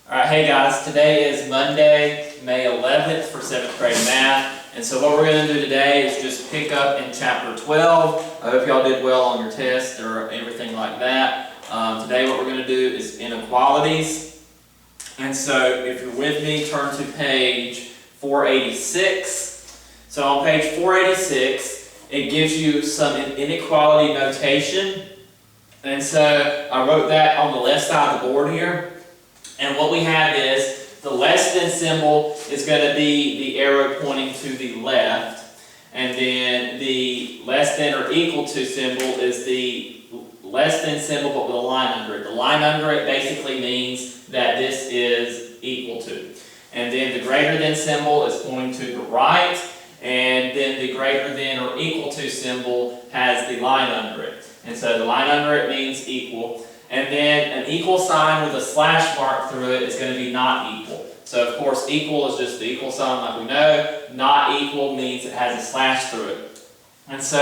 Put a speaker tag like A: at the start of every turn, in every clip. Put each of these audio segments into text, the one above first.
A: Alright, hey guys, today is Monday, May 11th for 7th grade math. And so what we're going to do today is just pick up in chapter 12. I hope y'all did well on your test or everything like that. Today what we're going to do is inequalities. And so if you're with me, turn to page 486. So on page 486, it gives you some inequality notation. And so I wrote that on the left side of the board here. And what we have is the less than symbol is going to be the arrow pointing to the left. And then the less than or equal to symbol is the less than symbol but with a line under it. The line under it basically means that this is equal to. And then the greater than symbol is pointing to the right. And then the greater than or equal to symbol has the line under it. And so the line under it means equal. And then an equal sign with a slash mark through it is going to be not equal. So of course equal is just the equal sign like we know. Not equal means it has a slash through it. And so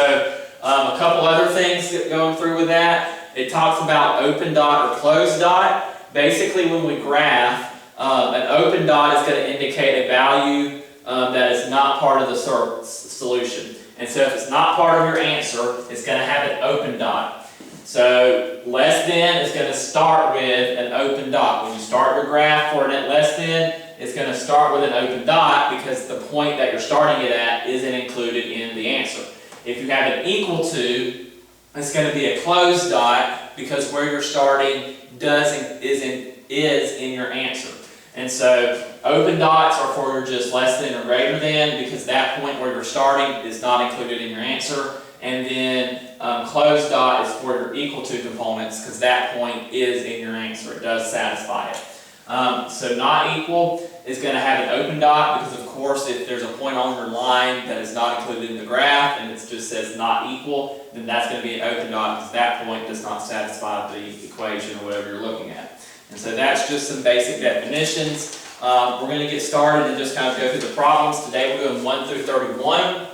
A: a couple other things going through with that. It talks about open dot or closed dot. Basically when we graph, an open dot is going to indicate a value that is not part of the solution. And so if it's not part of your answer, it's going to have an open dot. So less than is going to start with an open dot. When you start your graph for an less than, it's going to start with an open dot because the point that you're starting it at isn't included in the answer. If you have an equal to, it's going to be a closed dot because where you're starting is in your answer. And so open dots are for your just less than or greater than because that point where you're starting is not included in your answer. And then closed dot is for your equal to components because that point is in your answer. It does satisfy it. So not equal is going to have an open dot because of course if there's a point on your line that is not included in the graph and it just says not equal, then that's going to be an open dot because that point does not satisfy the equation or whatever you're looking at. And so that's just some basic definitions. We're going to get started and just kind of go through the problems. Today we're doing 1 through 31.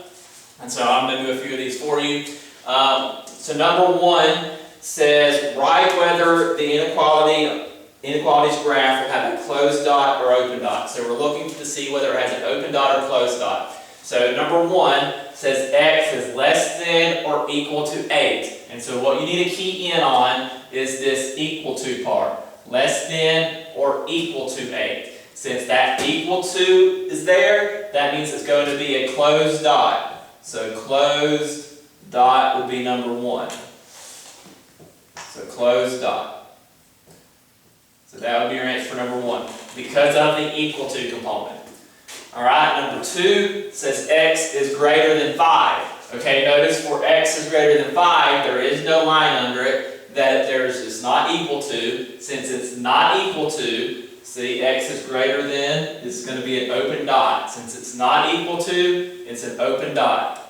A: And so I'm going to do a few of these for you. So number 1 says, write whether the inequalities graph will have a closed dot or open dot. So we're looking to see whether it has an open dot or closed dot. So number 1 says x is less than or equal to 8. And so what you need to key in on is this equal to part. Less than or equal to 8. Since that equal to is there, that means it's going to be a closed dot. So closed dot would be number 1. So closed dot. So that would be your answer for number 1 because of the equal to component. Alright, number 2 says x is greater than 5. Okay, notice for x is greater than 5, there is no line under it that it's not equal to. Since it's not equal to, see, x is greater than, it's going to be an open dot. Since it's not equal to, it's an open dot.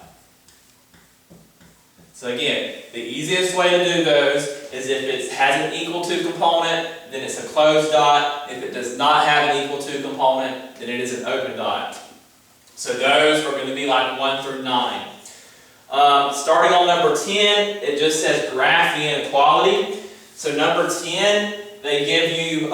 A: So again, the easiest way to do those is if it has an equal to component, then it's a closed dot. If it does not have an equal to component, then it is an open dot. So those are going to be like 1 through 9. Starting on number 10, it just says graph the inequality. So number 10, they give you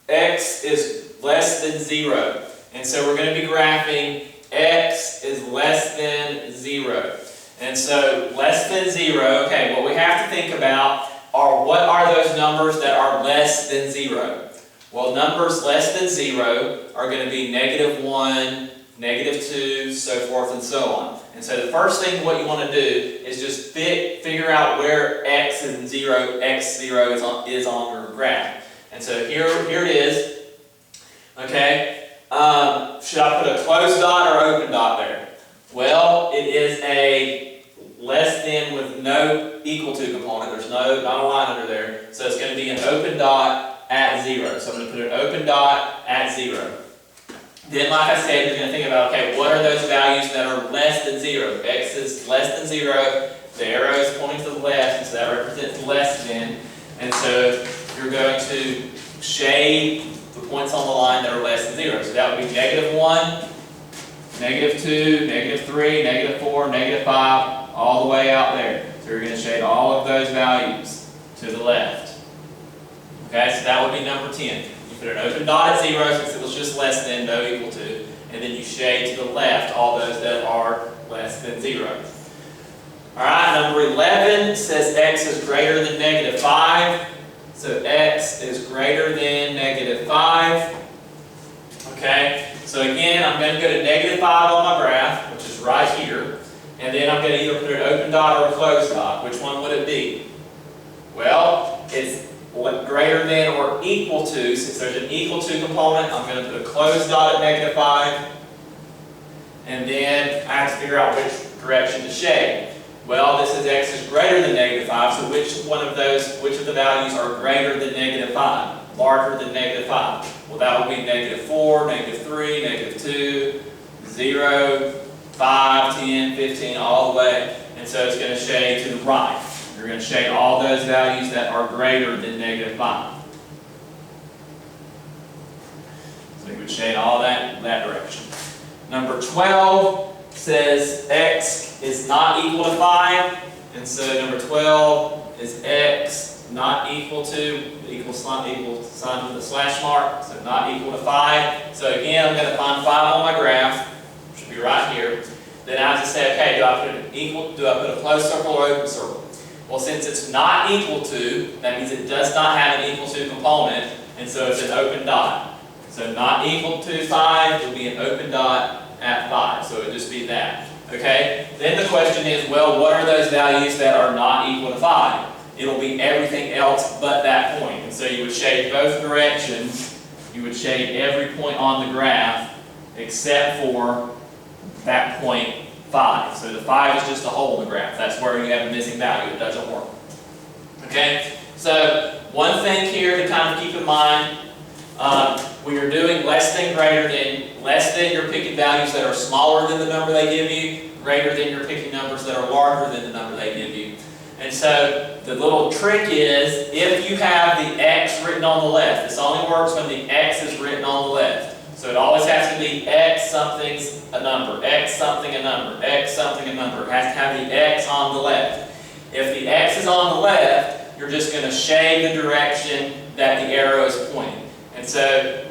A: x is less than 0. And so we're going to be graphing x is less than 0. And so less than 0, okay, what we have to think about are what are those numbers that are less than 0? Well, numbers less than 0 are going to be -1, -2, so forth and so on. And so the first thing what you want to do is just figure out where x is 0 is on your graph. And so here it is. Okay, should I put a closed dot or open dot there? Well, it is a less than with no equal to component. There's not a line under there. So it's going to be an open dot at 0. So I'm going to put an open dot at 0. Then, like I said, you're going to think about, okay, what are those values that are less than 0? X is less than 0. The arrow is pointing to the left, and so that represents less than. And so you're going to shade the points on the line that are less than 0. So that would be -1, -2, -3, -4, -5, all the way out there. So you're going to shade all of those values to the left. Okay, so that would be number 10. You put an open dot at 0 since it was just less than, no equal to, and then you shade to the left all those that are less than 0. Alright, number 11 says x is greater than negative 5. So x is greater than negative 5. Okay, so again, I'm going to go to negative 5 on my graph, which is right here. And then I'm going to either put an open dot or a closed dot. Which one would it be? Well, it's greater than or equal to. Since there's an equal to component, I'm going to put a closed dot at negative 5. And then I have to figure out which direction to shade. Well, this is x is greater than negative 5, so which of the values are greater than negative 5? Larger than negative 5? Well, that would be negative 4, negative 3, negative 2, 0, 5, 10, 15, all the way. And so it's going to shade to the right. You're going to shade all those values that are greater than negative 5. So you would shade all that direction. Number 12 says x is not equal to 5. And so number 12 is x not equal to, equal sign with a slash mark, so not equal to 5. So again, I'm going to find 5 on my graph, which should be right here. Then I have to say, okay, do I put a closed circle or open circle? Well, since it's not equal to, that means it does not have an equal to component, and so it's an open dot. So not equal to 5 would be an open dot at 5, so it would just be that. Okay? Then the question is, well, what are those values that are not equal to 5? It'll be everything else but that point. And so you would shade both directions. You would shade every point on the graph except for that point 5. So the 5 is just a hole in the graph. That's where you have a missing value. It doesn't work. Okay? So one thing here to kind of keep in mind, when you're doing less than, you're picking values that are smaller than the number they give you. Greater than, you're picking numbers that are larger than the number they give you. And so the little trick is, if you have the x written on the left, this only works when the x is written on the left. So it always has to be x something's a number, x something a number, x something a number. It has to have the x on the left. If the x is on the left, you're just going to shade the direction that the arrow is pointing. And so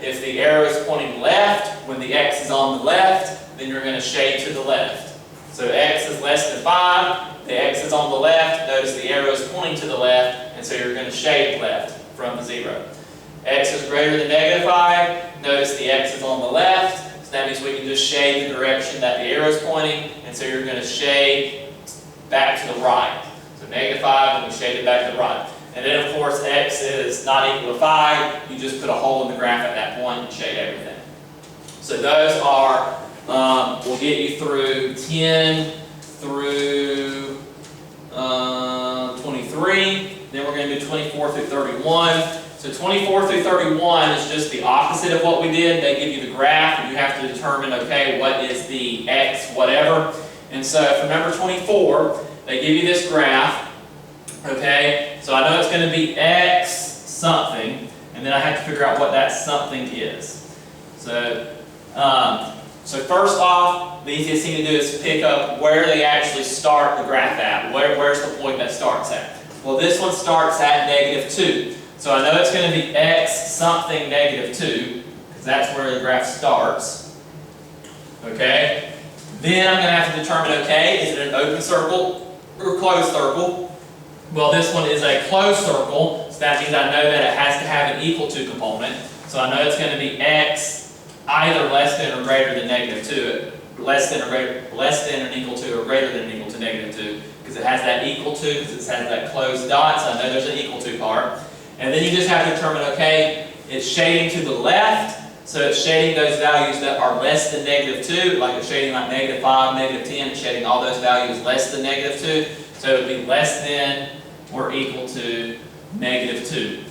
A: if the arrow is pointing left, when the x is on the left, then you're going to shade to the left. So x is less than 5, the x is on the left, notice the arrow is pointing to the left, and so you're going to shade left from the 0. X is greater than negative 5, notice the x is on the left, so that means we can just shade the direction that the arrow is pointing, and so you're going to shade back to the right. So negative 5, and we shade it back to the right. And then of course x is not equal to 5, you just put a hole in the graph at that point and shade everything. So those are, will get you through 10 through 23, then we're going to do 24 through 31. So 24 through 31 is just the opposite of what we did. They give you the graph and you have to determine, okay, what is the x whatever. And so for number 24, they give you this graph, okay? So I know it's going to be x something, and then I have to figure out what that something is. So, first off, the easiest thing to do is pick up where they actually start the graph at. Where's the point that starts at? Well, this one starts at negative 2. So I know it's going to be x something negative 2, because that's where the graph starts. Okay? Then I'm going to have to determine, okay, is it an open circle or a closed circle? Well, this one is a closed circle, so that means I know that it has to have an equal to component. So I know it's going to be x either less than or greater than negative 2, less than or equal to or greater than or equal to negative 2, because it has that equal to, because it has that closed dot, so I know there's an equal to part. And then you just have to determine, okay, it's shading to the left, so it's shading those values that are less than negative 2, like it's shading like negative 5, negative 10, it's shading all those values less than negative 2, so it would be less than or equal to negative 2.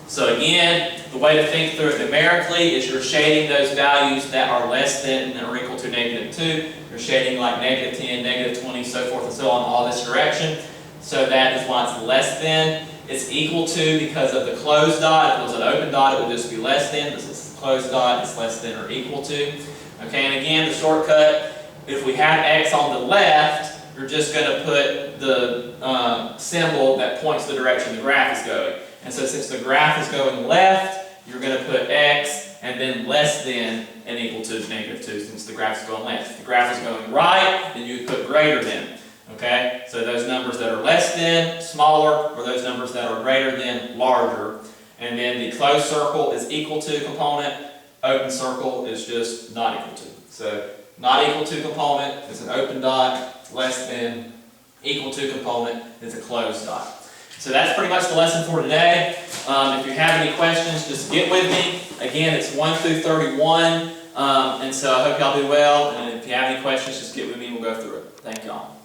A: So again, the way to think through it numerically is you're shading those values that are less than or equal to negative 2. You're shading like negative 10, negative 20, so forth and so on, all this direction. So that is why it's less than. It's equal to because of the closed dot. If it was an open dot, it would just be less than. This is a closed dot, it's less than or equal to. Okay, and again, the shortcut, if we have x on the left, you're just going to put the symbol that points the direction the graph is going. And so since the graph is going left, you're going to put x and then less than and equal to -2 since the graph is going left. If the graph is going right, then you would put greater than. Okay? So those numbers that are less than, smaller, or those numbers that are greater than, larger. And then the closed circle is equal to component, open circle is just not equal to. So not equal to component is an open dot, less than, equal to component is a closed dot. So that's pretty much the lesson for today. If you have any questions, just get with me. Again, it's 1 through 31. And so I hope y'all do well. And if you have any questions, just get with me and we'll go through it. Thank y'all.